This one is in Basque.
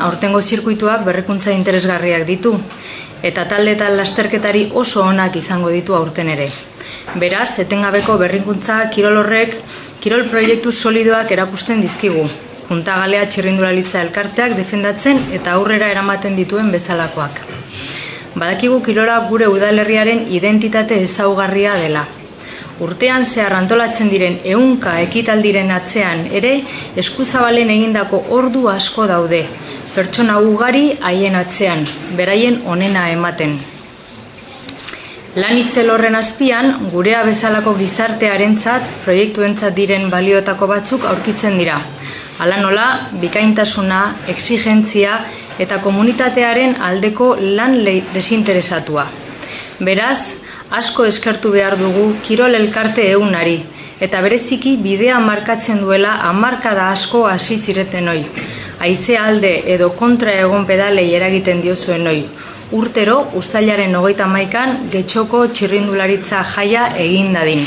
Aurtengo zirkuituak berrikuntza interesgarriak ditu, eta talde eta lasterketari oso onak izango ditu aurten ere. Beraz, etengabeko berrikuntza kirol horrek, kirol proiektu solidoak erakusten dizkigu, Juntagalea Txirrindularitza elkarteak defendatzen eta aurrera eramaten dituen bezalakoak. Badakigu kirola gure udalerriaren identitate ezaugarria dela. Urtean zehar antolatzen diren 100 ekitaldiren atzean ere eskuzabalen egindako ordu asko daude, pertsona ugari haien atzean, beraien onena ematen. Lan itzel horren azpian, gurea bezalako gizartearentzat, proiektuentzat diren balioetako batzuk aurkitzen dira. Hala nola, bikaintasuna, exigentzia eta komunitatearen aldeko lan desinteresatua. Beraz, asko eskertu behar dugu kirol elkarte eunari, eta bereziki bidea markatzen duela hamarkada asko hasi zireten oi. Haize alde edo kontra egon pedalei eragiten diozuen oi. Urtero, uztailaren 31an, Getxoko Txirrindularitza jaia egin dadin.